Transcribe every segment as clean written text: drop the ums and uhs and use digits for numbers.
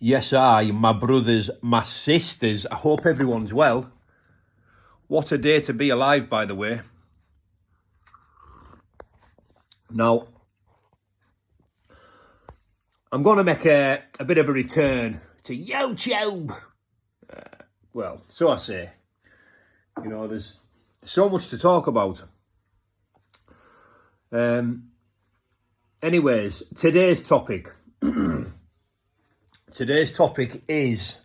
Yes, my brothers, my sisters. I hope everyone's well. What a day to be alive, by the way. Now, I'm going to make a bit of a return to YouTube. Well, so I say. You know, there's so much to talk about. Anyways, today's topic. Today's topic is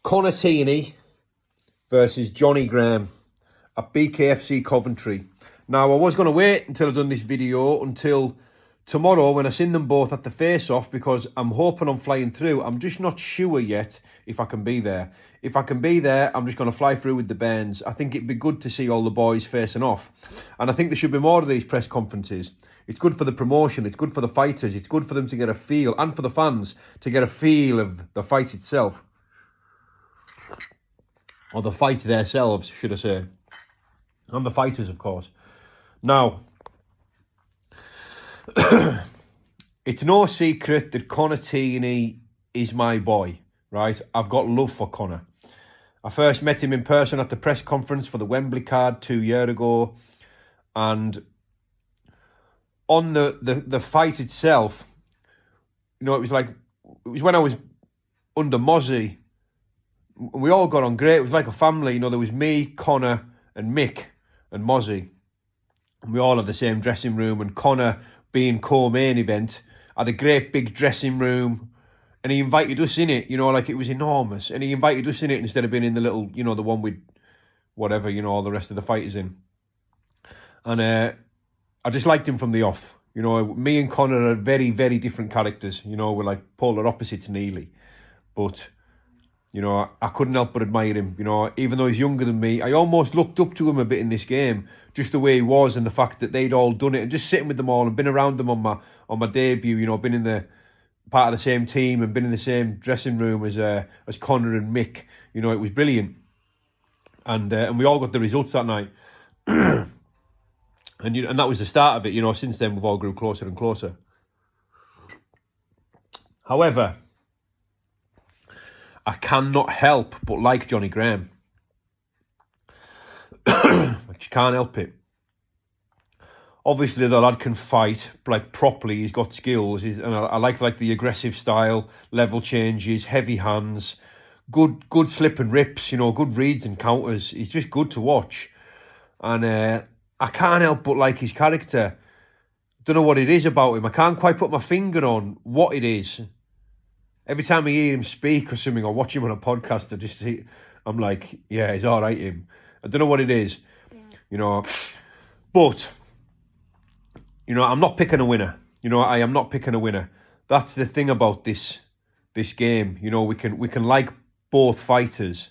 Tierney versus Johnny Graham at BKFC Coventry. Now, I was going to wait until I've done this video until tomorrow when I seen them both at the face-off, because I'm hoping I'm flying through. I'm just not sure yet if I can be there. If I can be there, I'm just going to fly through with the bands. I think it'd be good to see all the boys facing off. And I think there should be more of these press conferences. It's good for the promotion. It's good for the fighters. It's good for them to get a feel, and for the fans to get a feel of the fight itself. Or the fight themselves, should I say. And the fighters, of course. Now, it's no secret that Tierney is my boy, right? I've got love for Connor. I first met him in person at the press conference for the Wembley card 2 years ago. And on the fight itself, you know, it was when I was under Mozzie. We all got on great. It was like a family. You know, there was me, Connor and Mick and Mozzie. And we all had the same dressing room. And Connor, being co-main event, had a great big dressing room. And he invited us in it, you know, like it was enormous. And he invited us in it instead of being in the little, you know, the one with whatever, you know, all the rest of the fighters in. And I just liked him from the off. You know, me and Connor are very, very different characters. You know, we're like polar opposites nearly. But, you know, I couldn't help but admire him. You know, even though he's younger than me, I almost looked up to him a bit in this game. Just the way he was, and the fact that they'd all done it, and just sitting with them all and been around them on my debut. You know, been in the part of the same team and been in the same dressing room as Connor and Mick. You know, it was brilliant. And we all got the results that night. And that was the start of it. You know, since then we've all grew closer and closer. However, I cannot help but like Johnny Graham. I just can't help it. Obviously, the lad can fight like properly. He's got skills. And I like the aggressive style, level changes, heavy hands, good slip and rips. You know, good reads and counters. He's just good to watch. And I can't help but like his character. Don't know what it is about him. I can't quite put my finger on what it is. Every time I hear him speak or something, or watch him on a podcast, I'm like, yeah, he's all right, him. I don't know what it is, you know. But, you know, I'm not picking a winner. You know, I am not picking a winner. That's the thing about this game. You know, we can like both fighters,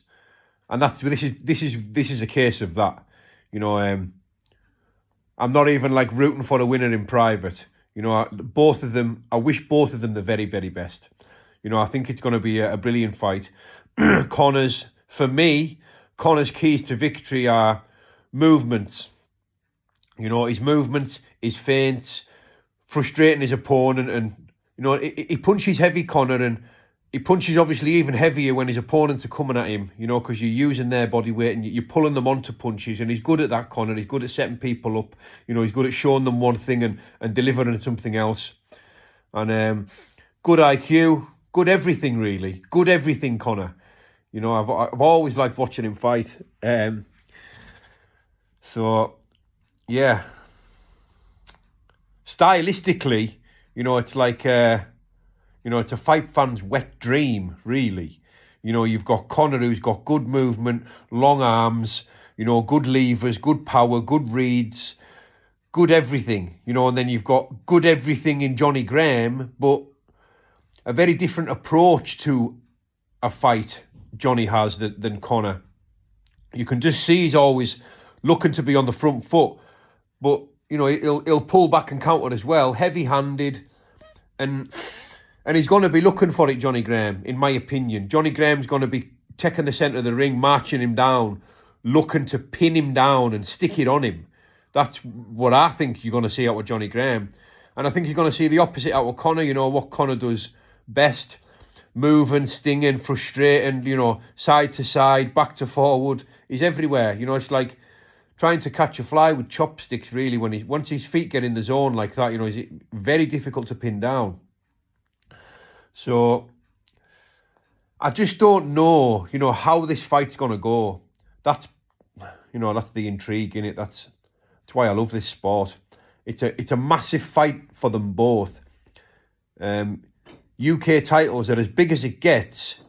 and this is a case of that. You know, I'm not even like rooting for a winner in private. You know, both of them. I wish both of them the very, very best. You know, I think it's going to be a brilliant fight. For me, Connor's keys to victory are movements. You know, his movements, his feints, frustrating his opponent. And, you know, he punches heavy, Connor, and he punches obviously even heavier when his opponents are coming at him, you know, because you're using their body weight and you're pulling them onto punches. And he's good at that, Connor. He's good at setting people up. You know, he's good at showing them one thing and delivering something else. And good IQ. Good everything, really. Good everything, Connor. You know, I've always liked watching him fight. So, yeah. Stylistically, you know, it's like, you know, it's a fight fan's wet dream, really. You know, you've got Connor, who's got good movement, long arms, you know, good levers, good power, good reads, good everything. You know, and then you've got good everything in Johnny Graham, but a very different approach to a fight Johnny has than Connor. You can just see he's always looking to be on the front foot, but, you know, he'll pull back and counter as well, heavy-handed, and he's going to be looking for it, Johnny Graham, in my opinion. Johnny Graham's going to be taking the centre of the ring, marching him down, looking to pin him down and stick it on him. That's what I think you're going to see out of Johnny Graham. And I think you're going to see the opposite out of Connor, you know, what Connor does best. moving, stinging, frustrating, you know, side to side, back to forward. He's everywhere. You know, it's like trying to catch a fly with chopsticks, really, when once his feet get in the zone like that, you know, he's very difficult to pin down. So I just don't know, you know, how this fight's going to go. That's, you know, that's the intrigue in it. That's why I love this sport. It's a massive fight for them both. UK titles are as big as it gets,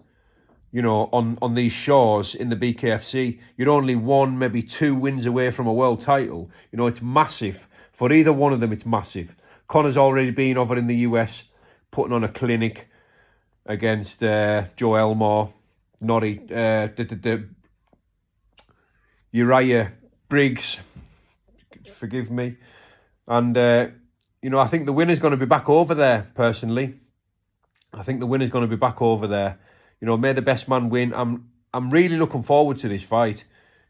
you know, on these shores in the BKFC. You're only one, maybe 2 wins away from a world title. You know, it's massive. For either one of them, it's massive. Conor's already been over in the US, putting on a clinic against Joe Elmore, Uriah Briggs, forgive me. And, you know, I think the winner's going to be back over there, personally. I think the winner's going to be back over there. You know, may the best man win. I'm really looking forward to this fight.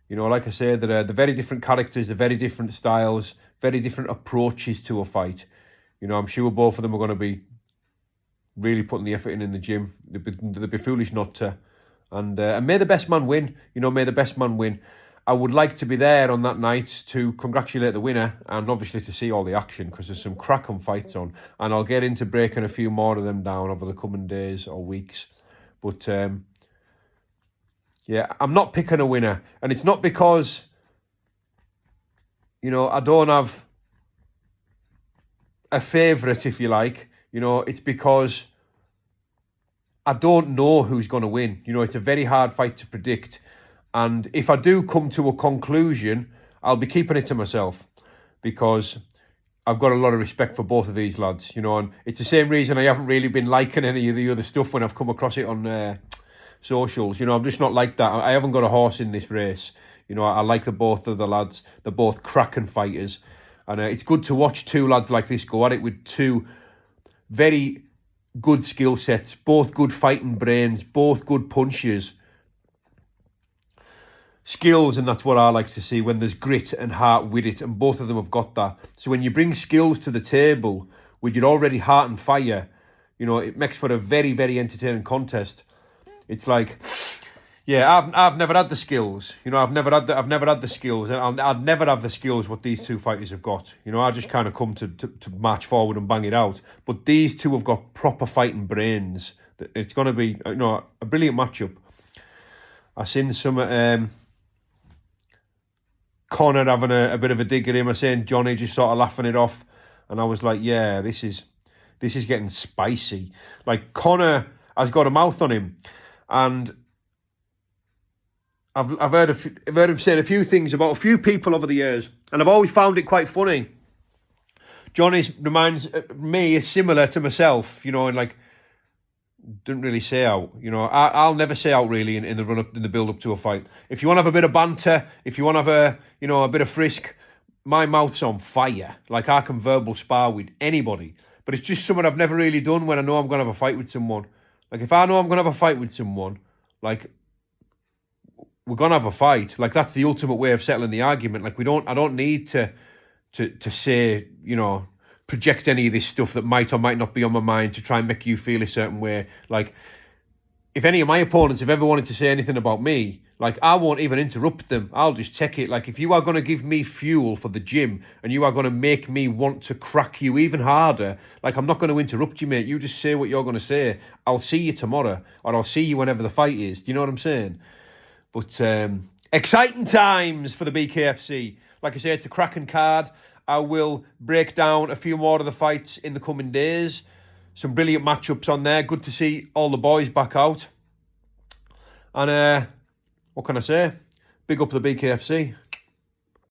You know, like I say, they're very different characters, they're very different styles, very different approaches to a fight. You know, I'm sure both of them are going to be really putting the effort in the gym. They'd be foolish not to. And may the best man win. You know, may the best man win. I would like to be there on that night to congratulate the winner and obviously to see all the action, because there's some cracking fights on. And I'll get into breaking a few more of them down over the coming days or weeks. But, yeah, I'm not picking a winner. And it's not because, you know, I don't have a favourite, if you like. You know, it's because I don't know who's going to win. You know, it's a very hard fight to predict. And if I do come to a conclusion, I'll be keeping it to myself, because I've got a lot of respect for both of these lads, you know, and it's the same reason I haven't really been liking any of the other stuff when I've come across it on socials. You know, I'm just not like that. I haven't got a horse in this race. You know, I like both of the lads. They're both cracking fighters. And it's good to watch 2 lads like this go at it with 2 very good skill sets, both good fighting brains, both good punches. Skills, and that's what I like to see, when there's grit and heart with it, and both of them have got that. So when you bring skills to the table with your already heart and fire, you know, it makes for a very, very entertaining contest. It's like, yeah, I've never had the skills, you know, I've never had the skills, and I'd never have the skills what these 2 fighters have got. You know, I just kind of come to march forward and bang it out. But these 2 have got proper fighting brains. It's going to be, you know, a brilliant matchup. I seen some Conor having a bit of a dig at him. I seen Johnny just sort of laughing it off, and I was like, yeah, this is getting spicy. Like, Conor has got a mouth on him, and I've heard him saying a few things about a few people over the years, and I've always found it quite funny. Johnny reminds me is similar to myself, you know, and like, didn't really say out. You know, I'll never say out really in the run up, in the build up to a fight. If you want to have a bit of banter, if you want to have a bit of frisk, my mouth's on fire. Like, I can verbal spar with anybody, but it's just something I've never really done when I know I'm going to have a fight with someone. Like, if I know I'm going to have a fight with someone, like, we're going to have a fight. Like, that's the ultimate way of settling the argument. Like, I don't need to say, you know, project any of this stuff that might or might not be on my mind to try and make you feel a certain way. Like, if any of my opponents have ever wanted to say anything about me, like, I won't even interrupt them. I'll just take it. Like, if you are going to give me fuel for the gym and you are going to make me want to crack you even harder, like, I'm not going to interrupt you, mate. You just say what you're going to say. I'll see you tomorrow, or I'll see you whenever the fight is. Do you know what I'm saying? But exciting times for the BKFC. Like I say, it's a cracking card. I will break down a few more of the fights in the coming days. Some brilliant matchups on there. Good to see all the boys back out. And what can I say? Big up the BKFC.